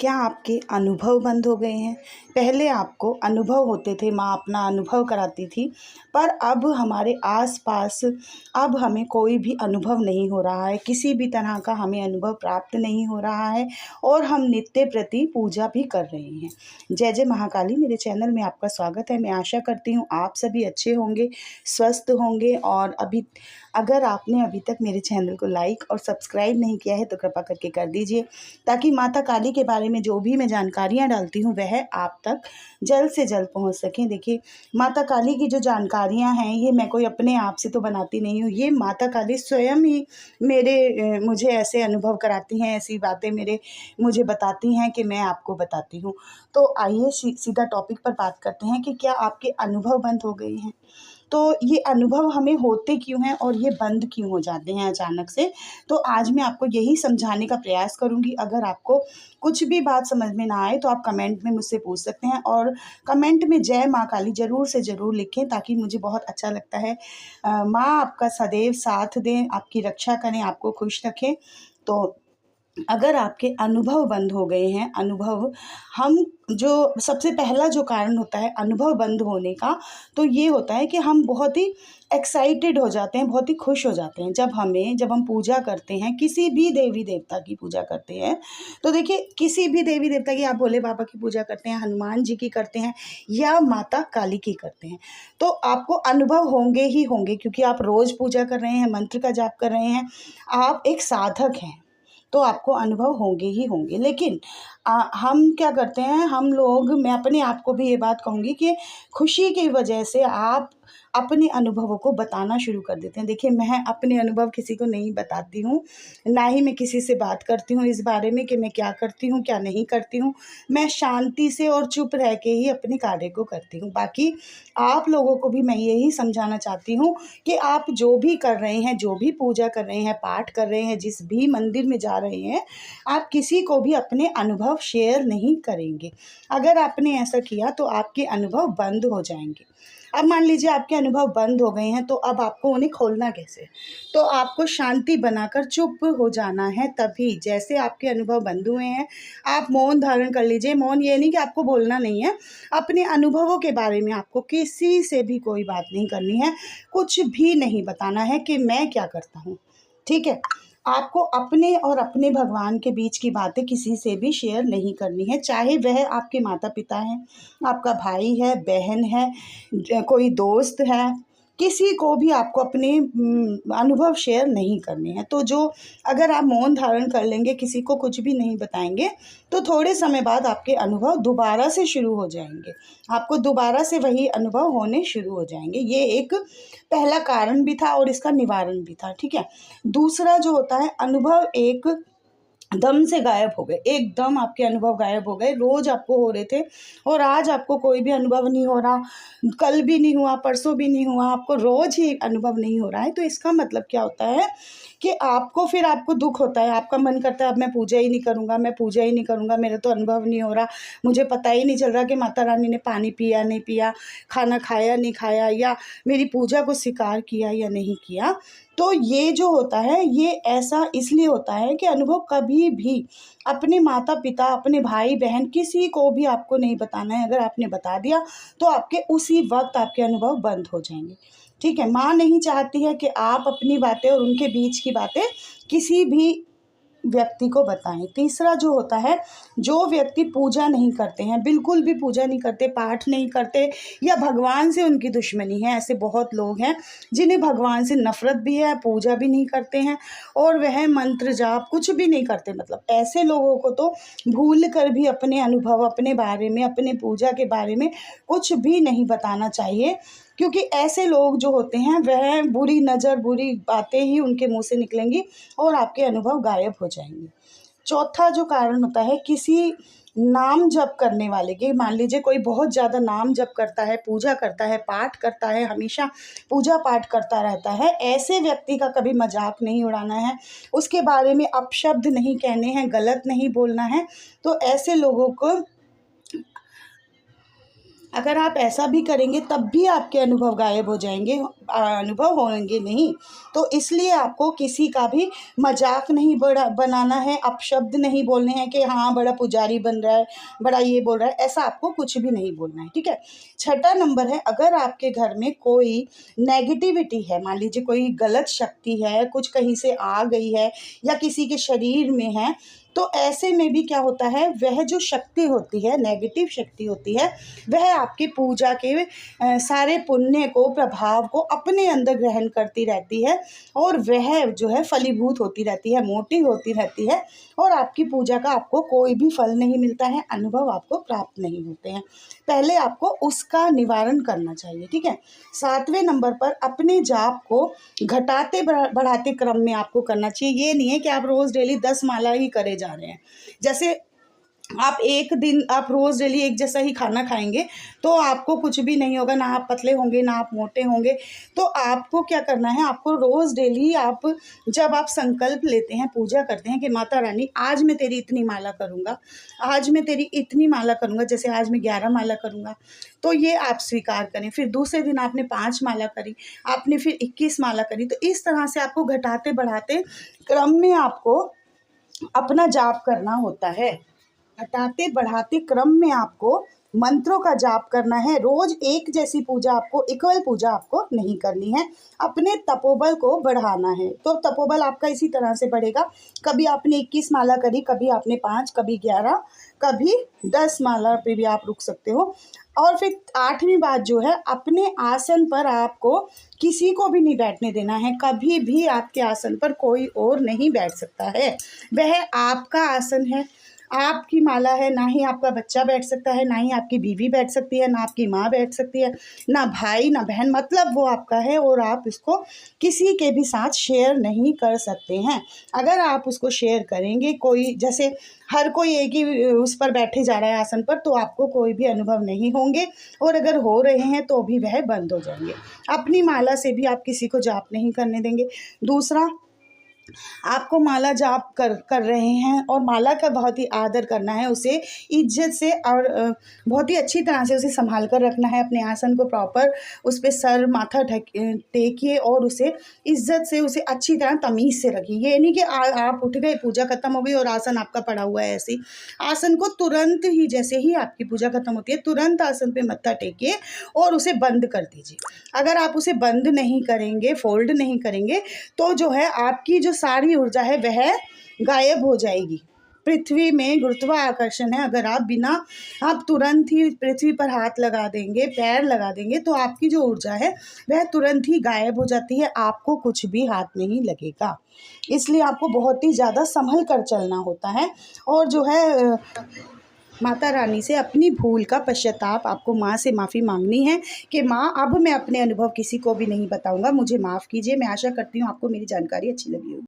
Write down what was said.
क्या आपके अनुभव बंद हो गए हैं? पहले आपको अनुभव होते थे, माँ अपना अनुभव कराती थी, पर अब हमारे आस-पास अब हमें कोई भी अनुभव नहीं हो रहा है, किसी भी तरह का हमें अनुभव प्राप्त नहीं हो रहा है और हम नित्य प्रति पूजा भी कर रहे हैं। जय जय महाकाली, मेरे चैनल में आपका स्वागत है। मैं आशा करती हूँ आप सभी अच्छे होंगे, स्वस्थ होंगे और अगर आपने अभी तक मेरे चैनल को लाइक और सब्सक्राइब नहीं किया है तो कृपा करके कर दीजिए, ताकि माता काली के बारे में जो भी मैं जानकारियाँ डालती हूँ वह आप तक जल्द से जल्द पहुँच सकें। देखिए, माता काली की जो जानकारियाँ हैं ये मैं कोई अपने आप से तो बनाती नहीं हूँ, ये माता काली स्वयं ही मुझे ऐसे अनुभव कराती हैं, ऐसी बातें मुझे बताती हैं कि मैं आपको बताती हूँ। तो आइए सीधा टॉपिक पर बात करते हैं कि क्या आपके अनुभव बंद हो गए हैं? तो ये अनुभव हमें होते क्यों हैं और ये बंद क्यों हो जाते हैं अचानक से? तो आज मैं आपको यही समझाने का प्रयास करूँगी। अगर आपको कुछ भी बात समझ में ना आए तो आप कमेंट में मुझसे पूछ सकते हैं और कमेंट में जय माँ काली ज़रूर से ज़रूर लिखें, ताकि मुझे बहुत अच्छा लगता है। माँ आपका सदैव साथ दें, आपकी रक्षा करें, आपको खुश रखें। तो अगर आपके अनुभव बंद हो गए हैं, हम जो सबसे पहला जो कारण होता है अनुभव बंद होने का, तो ये होता है कि हम बहुत ही एक्साइटेड हो जाते हैं, बहुत ही खुश हो जाते हैं जब हम पूजा करते हैं, किसी भी देवी देवता की पूजा करते हैं। तो देखिए, किसी भी देवी देवता की, आप भोले बाबा की पूजा करते हैं, हनुमान जी की करते हैं या माता काली की करते हैं, तो आपको अनुभव होंगे ही होंगे, क्योंकि आप रोज़ पूजा कर रहे हैं, मंत्र का जाप कर रहे हैं, आप एक साधक हैं, तो आपको अनुभव होंगे ही होंगे। लेकिन हम क्या करते हैं, हम लोग, मैं अपने आप को भी ये बात कहूँगी कि खुशी की वजह से आप अपने अनुभवों को बताना शुरू कर देते हैं। देखिए, मैं अपने अनुभव किसी को नहीं बताती हूँ, ना ही मैं किसी से बात करती हूँ इस बारे में कि मैं क्या करती हूँ, क्या नहीं करती हूँ। मैं शांति से और चुप रह के ही अपने कार्य को करती हूँ। बाकी आप लोगों को भी मैं यही समझाना चाहती हूँ कि आप जो भी कर रहे हैं, जो भी पूजा कर रहे हैं, पाठ कर रहे हैं, जिस भी मंदिर में जा रहे हैं, आप किसी को भी अपने अनुभव शेयर नहीं करेंगे। अगर आपने ऐसा किया तो आपके अनुभव बंद हो जाएंगे। अब मान लीजिए आपके अनुभव बंद हो गए हैं, तो अब आपको उन्हें खोलना कैसे? तो आपको शांति बनाकर चुप हो जाना है। तभी जैसे आपके अनुभव बंद हुए हैं, आप मौन धारण कर लीजिए। मौन ये नहीं कि आपको बोलना नहीं है, अपने अनुभवों के बारे में आपको किसी से भी कोई बात नहीं करनी है, कुछ भी नहीं बताना है कि मैं क्या करता हूँ, ठीक है? आपको अपने और अपने भगवान के बीच की बातें किसी से भी शेयर नहीं करनी है, चाहे वह आपके माता-पिता हैं, आपका भाई है, बहन है, कोई दोस्त है, किसी को भी आपको अपने अनुभव शेयर नहीं करने हैं। तो अगर आप मौन धारण कर लेंगे, किसी को कुछ भी नहीं बताएँगे, तो थोड़े समय बाद आपके अनुभव दोबारा से शुरू हो जाएँगे। आपको दोबारा से वही अनुभव होने शुरू हो जाएँगे। ये एक पहला कारण भी था और इसका निवारण भी था, ठीक है? दूसरा जो होता है, अनुभव एक दम से गायब हो गए, एकदम आपके अनुभव गायब हो गए। रोज़ आपको हो रहे थे और आज आपको कोई भी अनुभव नहीं हो रहा, कल भी नहीं हुआ, परसों भी नहीं हुआ, आपको रोज़ ही अनुभव नहीं हो रहा है। तो इसका मतलब क्या होता है कि आपको दुःख होता है, आपका मन करता है अब मैं पूजा ही नहीं करूँगा, मैं पूजा ही नहीं करूँगा, मेरा तो अनुभव नहीं हो रहा, मुझे पता ही नहीं चल रहा कि माता रानी ने पानी पिया, नहीं पिया, खाना खाया, नहीं खाया, या मेरी पूजा को स्वीकार किया या नहीं किया। तो ये जो होता है, ये ऐसा इसलिए होता है कि अनुभव कभी भी अपने माता-पिता, अपने भाई-बहन, किसी को भी आपको नहीं बताना है। अगर आपने बता दिया तो आपके उसी वक़्त आपके अनुभव बंद हो जाएँगे, ठीक है? माँ नहीं चाहती है कि आप अपनी बातें और उनके बीच की बातें किसी भी व्यक्ति को बताएँ। तीसरा जो होता है, जो व्यक्ति पूजा नहीं करते हैं, बिल्कुल भी पूजा नहीं करते, पाठ नहीं करते, या भगवान से उनकी दुश्मनी है, ऐसे बहुत लोग हैं जिन्हें भगवान से नफ़रत भी है, पूजा भी नहीं करते हैं और वह मंत्र जाप कुछ भी नहीं करते। मतलब ऐसे लोगों को तो भूल कर भी अपने अनुभव, अपने बारे में, अपने पूजा के बारे में कुछ भी नहीं बताना चाहिए, क्योंकि ऐसे लोग जो होते हैं वह बुरी नज़र, बुरी बातें ही उनके मुँह से निकलेंगी और आपके अनुभव गायब हो जाएँगे। चौथा जो कारण होता है, किसी नाम जप करने वाले के, मान लीजिए कोई बहुत ज़्यादा नाम जप करता है, पूजा करता है, पाठ करता है, हमेशा पूजा पाठ करता रहता है, ऐसे व्यक्ति का कभी मजाक नहीं उड़ाना है, उसके बारे में अपशब्द नहीं कहने हैं, गलत नहीं बोलना है। तो अगर आप ऐसा भी करेंगे तब भी आपके अनुभव गायब हो जाएंगे, अनुभव होंगे नहीं। तो इसलिए आपको किसी का भी मजाक नहीं बनाना है, अपशब्द नहीं बोलने हैं कि हाँ बड़ा पुजारी बन रहा है, बड़ा ये बोल रहा है, ऐसा आपको कुछ भी नहीं बोलना है, ठीक है। छठा नंबर है, अगर आपके घर में कोई नेगेटिविटी है, मान लीजिए कोई गलत शक्ति है, कुछ कहीं से आ गई है या किसी के शरीर में है, तो ऐसे में भी क्या होता है, वह जो शक्ति होती है, नेगेटिव शक्ति होती है, वह आपकी पूजा के सारे पुण्य को, प्रभाव को अपने अंदर ग्रहण करती रहती है और वह जो है फलीभूत होती रहती है, मोटी होती रहती है और आपकी पूजा का आपको कोई भी फल नहीं मिलता है, अनुभव आपको प्राप्त नहीं होते हैं। पहले आपको उसका निवारण करना चाहिए, ठीक है। 7वें नंबर पर अपने जाप को घटाते बढ़ाते क्रम में आपको करना चाहिए। ये नहीं है कि आप रोज़ डेली 10 माला ही करे जा रहे हैं। जैसे आप एक दिन आप रोज़ डेली एक जैसा ही खाना खाएंगे तो आपको कुछ भी नहीं होगा, ना आप पतले होंगे ना आप मोटे होंगे। तो आपको क्या करना है, आपको रोज़ डेली आप जब आप संकल्प लेते हैं, पूजा करते हैं कि माता रानी आज मैं तेरी इतनी माला करूँगा, आज मैं तेरी इतनी माला करूँगा, जैसे आज मैं 11 माला करूँगा, तो ये आप स्वीकार करें। फिर दूसरे दिन आपने 5 माला करी, आपने फिर 21 माला करी। तो इस तरह से आपको घटाते बढ़ाते क्रम में आपको अपना जाप करना होता है। घटाते बढ़ाते क्रम में आपको मंत्रों का जाप करना है। रोज एक जैसी पूजा आपको, इक्वल पूजा आपको नहीं करनी है, अपने तपोबल को बढ़ाना है। तो तपोबल आपका इसी तरह से बढ़ेगा, कभी आपने 21 माला करी, कभी आपने 5, कभी 11, कभी 10 माला पे भी आप रुक सकते हो। और फिर 8वीं बात जो है, अपने आसन पर आपको किसी को भी नहीं बैठने देना है। कभी भी आपके आसन पर कोई और नहीं बैठ सकता है, वह आपका आसन है, आपकी माला है। ना ही आपका बच्चा बैठ सकता है, ना ही आपकी बीवी बैठ सकती है, ना आपकी माँ बैठ सकती है, ना भाई ना बहन, मतलब वो आपका है और आप इसको किसी के भी साथ शेयर नहीं कर सकते हैं। अगर आप उसको शेयर करेंगे, कोई जैसे हर कोई एक ही उस पर बैठे जा रहा है आसन पर, तो आपको कोई भी अनुभव नहीं होंगे और अगर हो रहे हैं तो भी वह बंद हो जाएंगे। अपनी माला से भी आप किसी को जाप नहीं करने देंगे। दूसरा, आपको माला जाप कर रहे हैं और माला का बहुत ही आदर करना है, उसे इज्जत से और बहुत ही अच्छी तरह से उसे संभाल कर रखना है। अपने आसन को प्रॉपर उस पर सर माथा टेकिए और उसे इज्जत से, उसे अच्छी तरह तमीज़ से रखिए। ये नहीं कि आप उठ गए, पूजा खत्म हो गई और आसन आपका पड़ा हुआ है ऐसे ही। आसन को तुरंत ही, जैसे ही आपकी पूजा खत्म होती है, तुरंत आसन पे मत्था टेकिए और उसे बंद कर दीजिए। अगर आप उसे बंद नहीं करेंगे, फोल्ड नहीं करेंगे, तो जो है आपकी जो सारी ऊर्जा है वह गायब हो जाएगी। पृथ्वी में गुरुत्वाकर्षण है, अगर आप तुरंत ही पृथ्वी पर हाथ लगा देंगे, पैर लगा देंगे, तो आपकी जो ऊर्जा है वह तुरंत ही गायब हो जाती है, आपको कुछ भी हाथ नहीं लगेगा। इसलिए आपको बहुत ही ज़्यादा संभल कर चलना होता है। और जो है माता रानी से अपनी भूल का पश्चाताप, आपको माँ से माफ़ी मांगनी है कि माँ अब मैं अपने अनुभव किसी को भी नहीं बताऊँगा, मुझे माफ़ कीजिए। मैं आशा करती हूँ आपको मेरी जानकारी अच्छी लगी होगी।